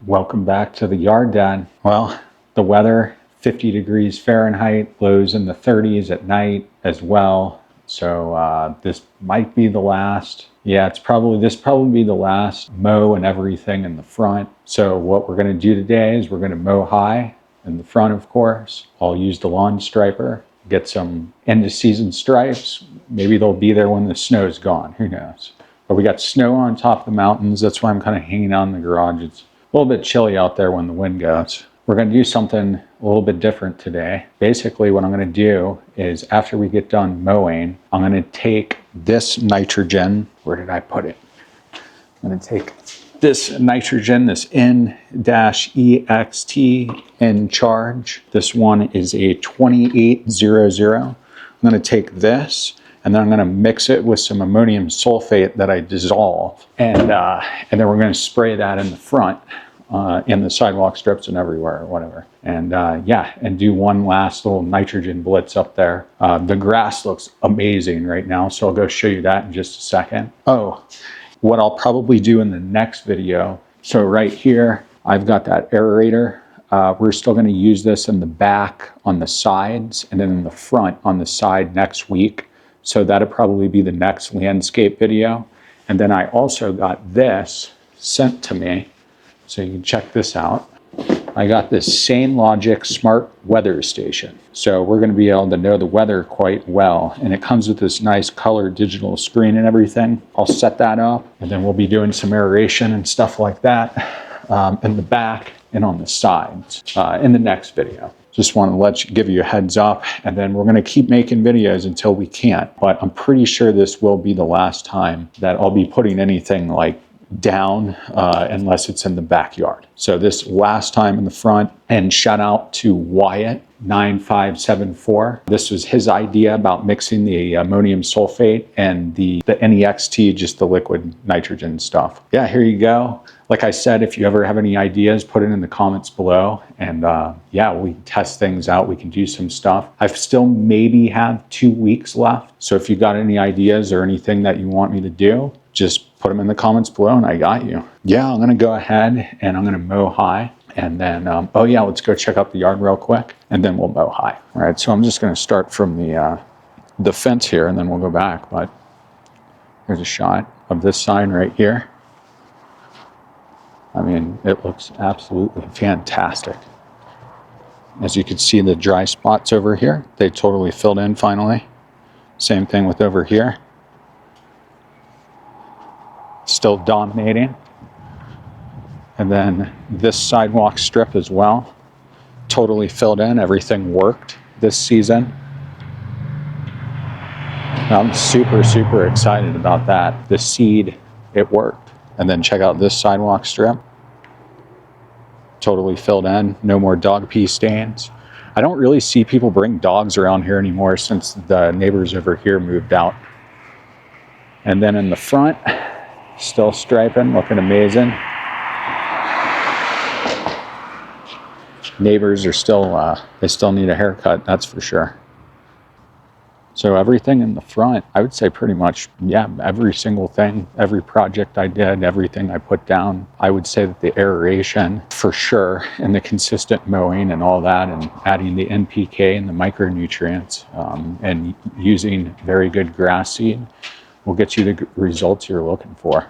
Welcome back to the yard, Dad. Well, the weather, 50 degrees Fahrenheit, lows in the 30s at night as well. So this might be the last. Yeah, this probably be the last mow and everything in the front. So what we're going to do today is we're going to mow high in the front, of course. I'll use the lawn striper, get some end of season stripes. Maybe they'll be there when the snow's gone. Who knows? But we got snow on top of the mountains. That's why I'm kind of hanging out in the garage. It's a little bit chilly out there when the wind goes. We're going to do something a little bit different today. Basically, what I'm going to do is after we get done mowing, I'm going to take this nitrogen. Where did I put it? I'm going to take this nitrogen, this N-EXT N-Charge. This one is a 2800. I'm going to take this and then I'm going to mix it with some ammonium sulfate that I dissolve. And then we're going to spray that in the front, in the sidewalk strips and everywhere or whatever. And yeah, and do one last little nitrogen blitz up there. The grass looks amazing right now, so I'll go show you that in just a second. Oh, what I'll probably do in the next video. So right here, I've got that aerator. We're still going to use this in the back on the sides and then in the front on the side next week. So that'll probably be the next landscape video. And then I also got this sent to me. So you can check this out. I got this Sane Logic Smart Weather Station. So we're going to be able to know the weather quite well. And it comes with this nice color digital screen and everything. I'll set that up and then we'll be doing some aeration and stuff like that in the back and on the sides in the next video. Just want to give you a heads up, and then we're going to keep making videos until we can't. But I'm pretty sure this will be the last time that I'll be putting anything like down unless it's in the backyard. So this last time in the front, and shout out to Wyatt 9574. This was his idea about mixing the ammonium sulfate and the N-EXT, just the liquid nitrogen stuff. Yeah, here you go. Like I said, if you ever have any ideas, put it in the comments below. And yeah, we can test things out. We can do some stuff. I still maybe have 2 weeks left. So if you got any ideas or anything that you want me to do, just put them in the comments below and I got you. Yeah, I'm gonna go ahead and I'm gonna mow high. And then, oh yeah, let's go check out the yard real quick and then we'll mow high. All right, so I'm just gonna start from the fence here and then we'll go back. But here's a shot of this sign right here. I mean, it looks absolutely fantastic. As you can see, the dry spots over here, they totally filled in finally. Same thing with over here. Still dominating. And then this sidewalk strip as well, totally filled in. Everything worked this season. I'm super, super excited about that. The seed, it worked. And then check out this sidewalk strip. Totally filled in. No more dog pee stains. I don't really see people bring dogs around here anymore since the neighbors over here moved out. And then in the front, still striping, looking amazing. Neighbors are still, they still need a haircut, that's for sure. So everything in the front, I would say pretty much, yeah, every single thing, every project I did, everything I put down, I would say that the aeration for sure, and the consistent mowing and all that, and adding the NPK and the micronutrients, and using very good grass seed will get you the results you're looking for.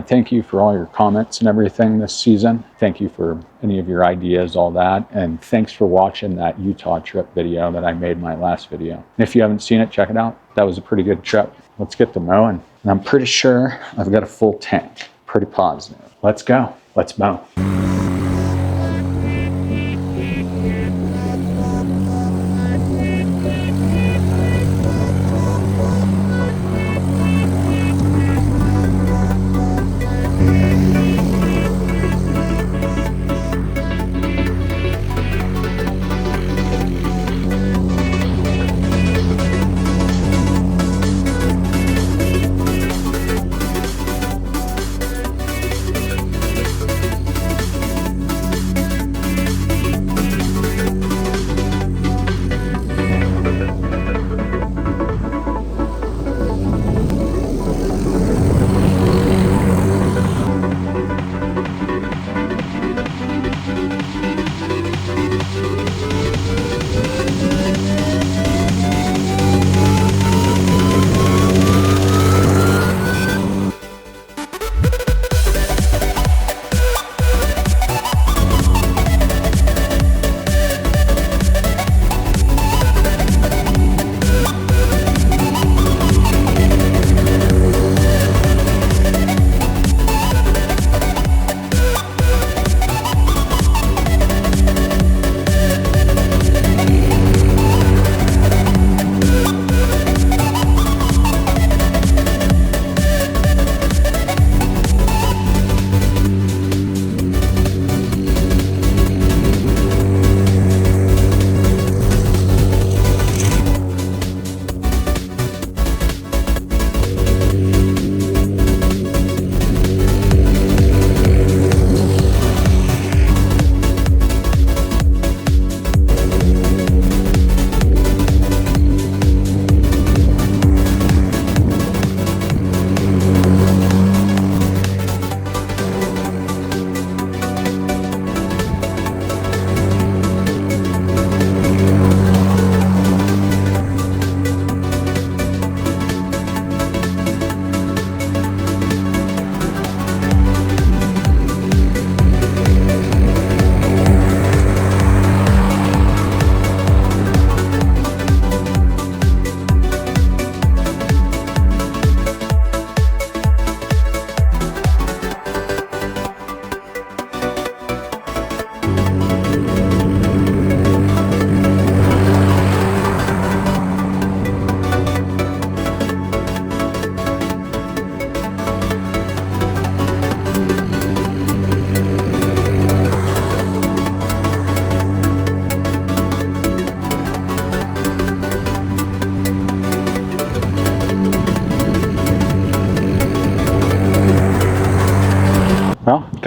Thank you for all your comments and everything this season. Thank you for any of your ideas, all that. And thanks for watching that Utah trip video that I made my last video. And if you haven't seen it, check it out. That was a pretty good trip. Let's get to mowing. And I'm pretty sure I've got a full tank. Pretty positive. Let's go. Let's mow.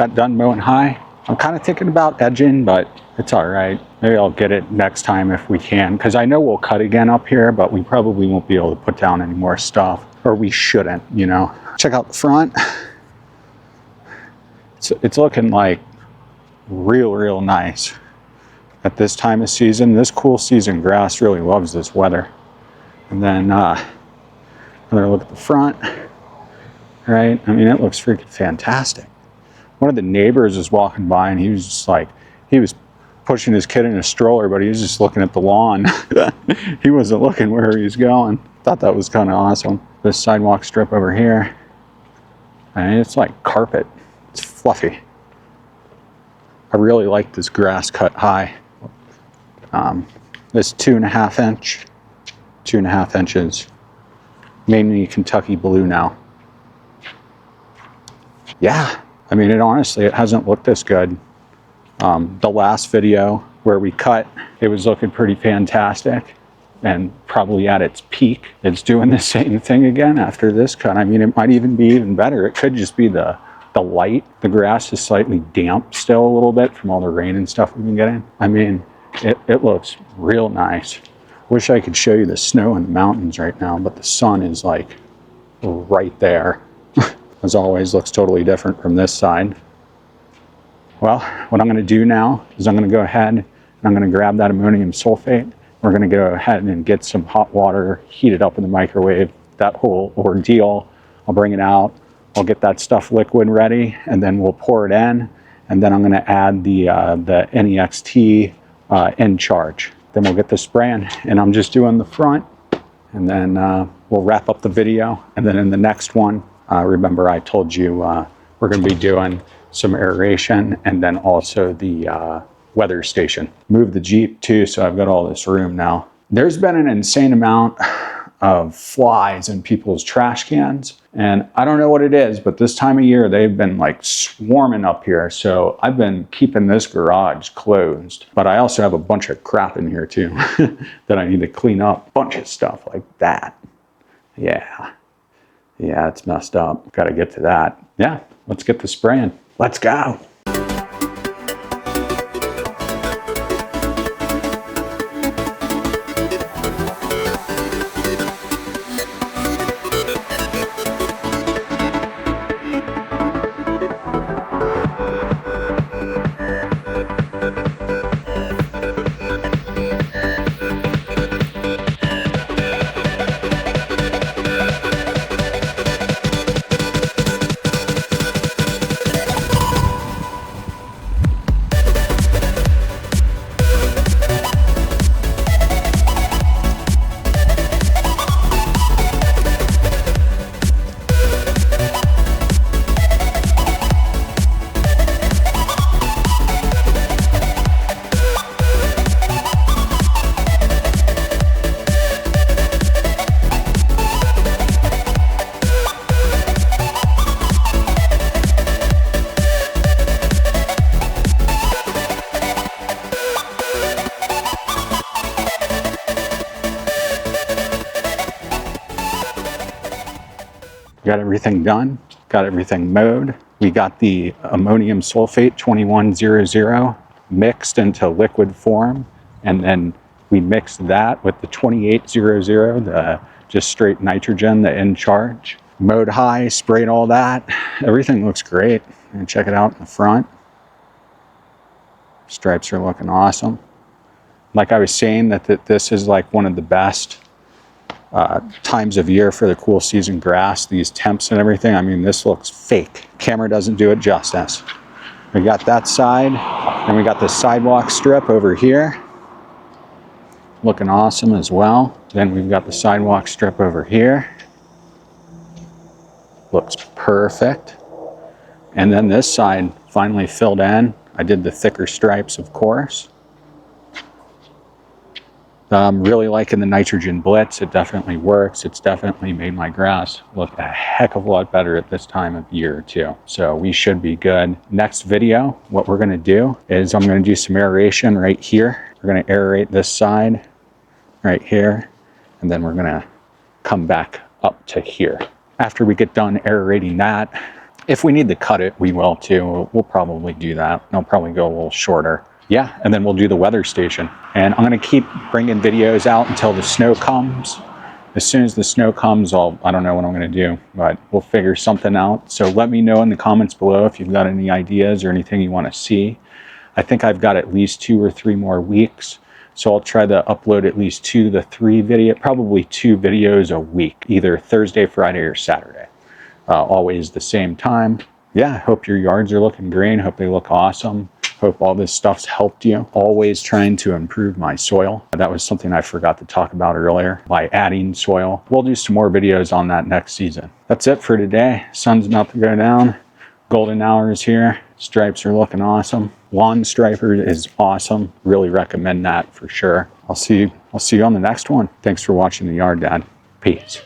got done mowing high. I'm kind of thinking about edging, but it's all right. Maybe I'll get it next time if we can, because I know we'll cut again up here, but we probably won't be able to put down any more stuff, or we shouldn't, you know. Check out the front. It's looking like real nice at this time of season. This cool season grass really loves this weather. And then another look at the front, right? I mean, it looks freaking fantastic. One of the neighbors was walking by and he was just like, he was pushing his kid in a stroller, but he was just looking at the lawn. He wasn't looking where he was going. Thought that was kind of awesome. This sidewalk strip over here, I mean, it's like carpet. It's fluffy. I really like this grass cut high. This 2.5 inches, mainly Kentucky blue now. Yeah, I mean, it hasn't looked this good. The last video where we cut, it was looking pretty fantastic and probably at its peak. It's doing the same thing again after this cut. I mean, it might even be even better. It could just be the light. The grass is slightly damp still a little bit from all the rain and stuff we've been getting. I mean, it looks real nice. Wish I could show you the snow in the mountains right now, but the sun is like right there. As always, looks totally different from this side. Well, what I'm gonna do now is I'm gonna go ahead and I'm gonna grab that ammonium sulfate. We're gonna go ahead and get some hot water, heat it up in the microwave, that whole ordeal. I'll bring it out, I'll get that stuff liquid ready, and then we'll pour it in, and then I'm gonna add the N-EXT N-Charge. Then we'll get the spraying, and I'm just doing the front, and then we'll wrap up the video, and then in the next one, remember I told you we're gonna be doing some aeration and then also the weather station. Move the Jeep too, so I've got all this room now. There's been an insane amount of flies in people's trash cans, and I don't know what it is, but this time of year they've been like swarming up here, so I've been keeping this garage closed. But I also have a bunch of crap in here too that I need to clean up. Bunch of stuff like that. Yeah, it's messed up. Got to get to that. Yeah, let's get the spraying. Let's go. Got everything done, got everything mowed. We got the ammonium sulfate 2100 mixed into liquid form, and then we mixed that with the 2800, the just straight nitrogen, the N-Charge. Mowed high, sprayed all that. Everything looks great. And check it out in the front. Stripes are looking awesome. Like I was saying, that this is like one of the best times of year for the cool season grass, these temps and everything. I mean, this looks fake. Camera doesn't do it justice. We got that side, and we got the sidewalk strip over here. Looking awesome as well. Then we've got the sidewalk strip over here. Looks perfect. And then this side finally filled in. I did the thicker stripes, of course. I'm really liking the nitrogen Blitz. It definitely works. It's definitely made my grass look a heck of a lot better at this time of year too. So we should be good. Next video, what we're gonna do is I'm gonna do some aeration right here. We're gonna aerate this side right here, and then we're gonna come back up to here. After we get done aerating that, If we need to cut it, we will too. We'll probably do that. I'll probably go a little shorter. Yeah, and then we'll do the weather station. And I'm gonna keep bringing videos out until the snow comes. As soon as the snow comes, I don't know what I'm gonna do, but we'll figure something out. So let me know in the comments below if you've got any ideas or anything you wanna see. I think I've got at least 2 or 3 more weeks. So I'll try to upload at least 2 to 3 videos, probably 2 videos a week, either Thursday, Friday, or Saturday. Always the same time. Yeah, I hope your yards are looking green. Hope they look awesome. Hope all this stuff's helped you. Always trying to improve my soil. That was something I forgot to talk about earlier, by adding soil. We'll do some more videos on that next season. That's it for today. Sun's about to go down. Golden hour is here. Stripes are looking awesome. Lawn striper is awesome. Really recommend that for sure. I'll see you on the next one. Thanks for watching the Yard Dad. Peace.